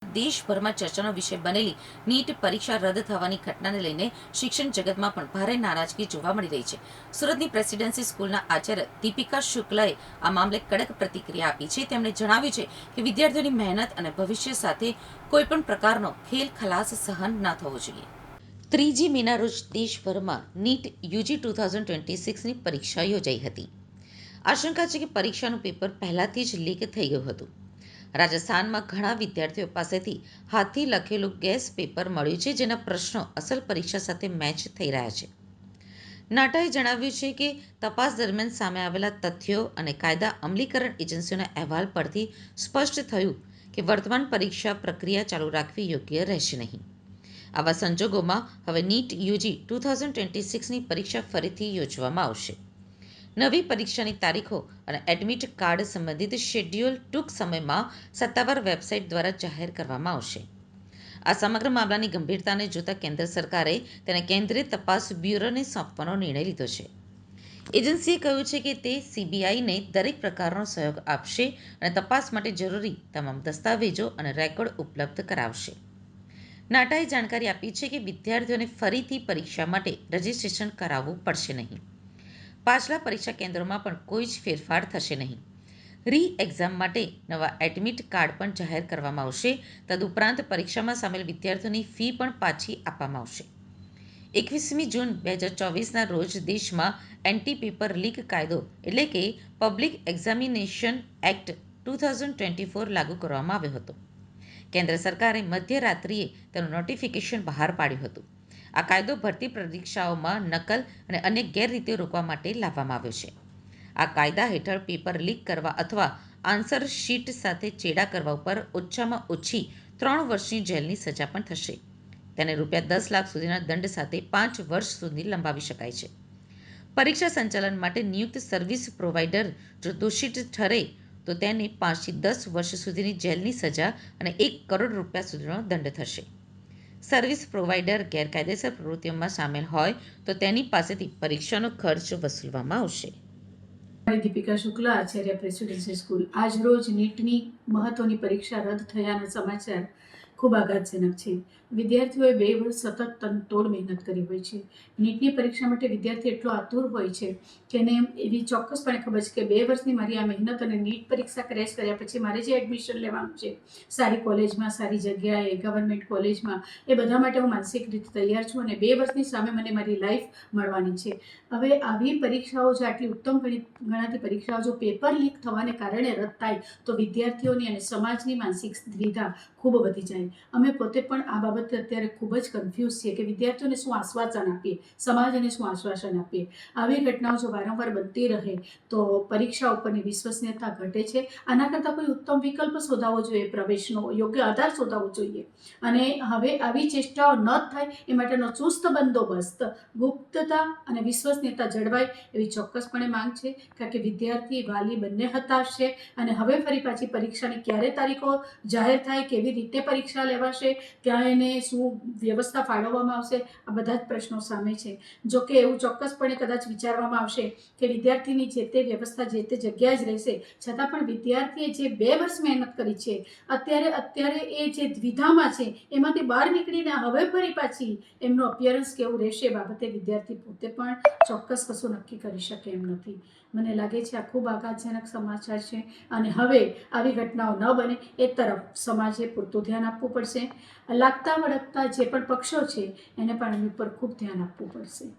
દેશભરમાં ચર્ચાનો વિષય બનેલી નીટ પરીક્ષા રદ થવાની ઘટનાને લઈને શિક્ષણ જગતમાં પણ ભારે નારાજગી જોવા મળી રહી છે. સુરતની પ્રેસિડેન્સી સ્કૂલના આચાર્ય દીપિકા શુક્લાએ આ મામલે કડક પ્રતિક્રિયા આપી છે. તેમણે જણાવ્યું છે કે વિદ્યાર્થીઓની મહેનત અને ભવિષ્ય સાથે કોઈપણ પ્રકારનો ખેલ ખલાસ સહન ન થવો જોઈએ. 3 મેના રોજ દેશભરમાં નીટ યુજી 2026ની પરીક્ષા યોજાઈ હતી. આશંકા છે કે પરીક્ષાનું પેપર પહેલાથી જ લીક થઈ ગયું હતું. રાજસ્થાનમાં ઘણા વિદ્યાર્થીઓ પાસેથી હાથથી લખેલું ગેસ પેપર મળ્યું છે, જેના પ્રશ્નો અસલ પરીક્ષા સાથે મેચ થઈ રહ્યા છે. નાટાએ જણાવ્યું છે કે તપાસ દરમિયાન સામે આવેલા તથ્યો અને કાયદા અમલીકરણ એજન્સીઓના અહેવાલ પરથી સ્પષ્ટ થયું કે વર્તમાન પરીક્ષા પ્રક્રિયા ચાલુ રાખવી યોગ્ય રહેશે નહીં. આવા સંજોગોમાં હવે નીટ યુજી 2026ની પરીક્ષા ફરીથી યોજવામાં આવશે. નવી પરીક્ષાની તારીખો અને એડમિટ કાર્ડ સંબંધિત શેડ્યુલ ટૂંક સમયમાં સત્તાવાર વેબસાઇટ દ્વારા જાહેર કરવામાં આવશે. આ સમગ્ર મામલાની ગંભીરતાને જોતા કેન્દ્ર સરકારે તેને કેન્દ્રીય તપાસ બ્યુરોને સોંપવાનો નિર્ણય લીધો છે. એજન્સીએ કહ્યું છે કે તે સીબીઆઈને દરેક પ્રકારનો સહયોગ આપશે અને તપાસ માટે જરૂરી તમામ દસ્તાવેજો અને રેકોર્ડ ઉપલબ્ધ કરાવશે. નાટાએ જાણકારી આપી છે કે વિદ્યાર્થીઓને ફરીથી પરીક્ષા માટે રજીસ્ટ્રેશન કરાવવું પડશે નહીં. પાછલા પરીક્ષા કેન્દ્રોમાં પણ કોઈ જ ફેરફાર થશે નહીં. રી-એક્ઝામ માટે નવા એડમિટ કાર્ડ પણ જાહેર કરવામાં આવશે. તદુપરાંત પરીક્ષામાં સામેલ વિદ્યાર્થીઓની ફી પણ પાછી આપવામાં આવશે. 21મી જૂન 2024ના રોજ દેશમાં એન્ટી પેપર લીક કાયદો એટલે કે પબ્લિક એક્ઝામિનેશન એક્ટ 2024 લાગુ કરવામાં આવ્યો હતો. કેન્દ્ર સરકારે મધ્યરાત્રિએ તેનું નોટિફિકેશન બહાર પાડ્યું હતું. આ કાયદો ભરતી પરીક્ષાઓમાં નકલ અને અન્ય ગેરરીતિઓ રોકવા માટે લાવવામાં આવ્યો છે. આ કાયદા હેઠળ પેપર લીક કરવા અથવા આન્સર શીટ સાથે ચેડા કરવા ઉપર ઓછામાં ઓછી 3 વર્ષની જેલની સજા પણ થશે. તેને ₹10 લાખ સુધીના દંડ સાથે 5 વર્ષ સુધી લંબાવી શકાય છે. પરીક્ષા સંચાલન માટે નિયુક્ત સર્વિસ પ્રોવાઇડર જો દોષિત ઠરે તો તેને 5 થી 10 વર્ષ સુધીની જેલની સજા અને ₹1 કરોડ સુધીનો દંડ થશે. સર્વિસ પ્રોવાઇડર ગેરકાયદેસર પ્રવૃત્તિઓમાં સામેલ હોય તો તેની પાસેથી પરીક્ષાનો ખર્ચ વસૂલવામાં આવશે. Deepika Shukla, Acharya presidency school. આજ રોજ નીટની મહત્વની પરીક્ષા રદ થયાના સમાચાર ખૂબ આઘાતજનક છે. વિદ્યાર્થીઓએ 2 વર્ષ સતત તનતોડ મહેનત કરી હોય છે. નીટની પરીક્ષા માટે વિદ્યાર્થી એટલો આતુર હોય છે કે એને એવી ચોક્કસપણે ખબર છે કે 2 વર્ષની મારી આ મહેનત અને નીટ પરીક્ષા ક્રેશ કર્યા પછી મારે જે એડમિશન લેવાનું છે સારી કોલેજમાં, સારી જગ્યાએ, ગવર્મેન્ટ કોલેજમાં, એ બધા માટે હું માનસિક રીતે તૈયાર છું અને 2 વર્ષની સામે મને મારી લાઈફ મળવાની છે. હવે આવી પરીક્ષાઓ જો આટલી ઉત્તમ ગણાતી પરીક્ષાઓ જો પેપર લીક થવાને કારણે રદ થાય તો વિદ્યાર્થીઓની અને સમાજની માનસિક દ્વિધા ખૂબ વધી જાય. અમે પોતે પણ આ બાબતે અત્યારે ખૂબ જ કન્ફ્યુઝ છીએ કે વિદ્યાર્થીઓને શું આશ્વાસન આપીએ, સમાજને શું આશ્વાસન આપીએ. આવી ઘટનાઓ જો વારંવાર બનતી રહે તો પરીક્ષા ઉપરની વિશ્વસનીયતા ઘટે છે. આના કરતાં કોઈ ઉત્તમ વિકલ્પ શોધાવવો જોઈએ, પ્રવેશનો યોગ્ય આધાર શોધાવવો જોઈએ અને હવે આવી ચેષ્ટાઓ ન થાય એ માટેનો ચુસ્ત બંદોબસ્ત, ગુપ્તતા અને વિશ્વસનીયતા જળવાય એવી ચોક્કસપણે માંગ છે. કારણ કે વિદ્યાર્થી, વાલી બંને હતાશ છે અને હવે ફરી પાછી પરીક્ષાની ક્યારે તારીખો જાહેર થાય, કેવી રીતે પરીક્ષા લેવાશે, ત્યાં એને શું વ્યવસ્થા ફાળવવામાં આવશે, આ બધા જ પ્રશ્નો સામે છે. જો કે એવું ચોક્કસપણે કદાચ વિચારવામાં આવશે કે વિદ્યાર્થીની જે તે વ્યવસ્થા જે તે જગ્યાએ જ રહેશે, છતાં પણ વિદ્યાર્થીએ જે 2 વર્ષ મહેનત કરી છે અત્યારે એ જે દ્વિધામાં છે એમાંથી બહાર નીકળીને હવે ફરી પાછી એમનું અપિયરન્સ કેવું રહેશે એ બાબતે વિદ્યાર્થી પોતે પણ ચોક્કસ કશું નક્કી કરી શકે એમ નથી. મને લાગે છે આ ખૂબ આઘાતજનક સમાચાર છે અને હવે આવી ઘટનાઓ ન બને એ તરફ સમાજે પૂરતું ધ્યાન આપવું પડશે. લાગતા વળગતા જે પણ પક્ષો છે એને પણ એની ઉપર ખૂબ ધ્યાન આપવું પડશે.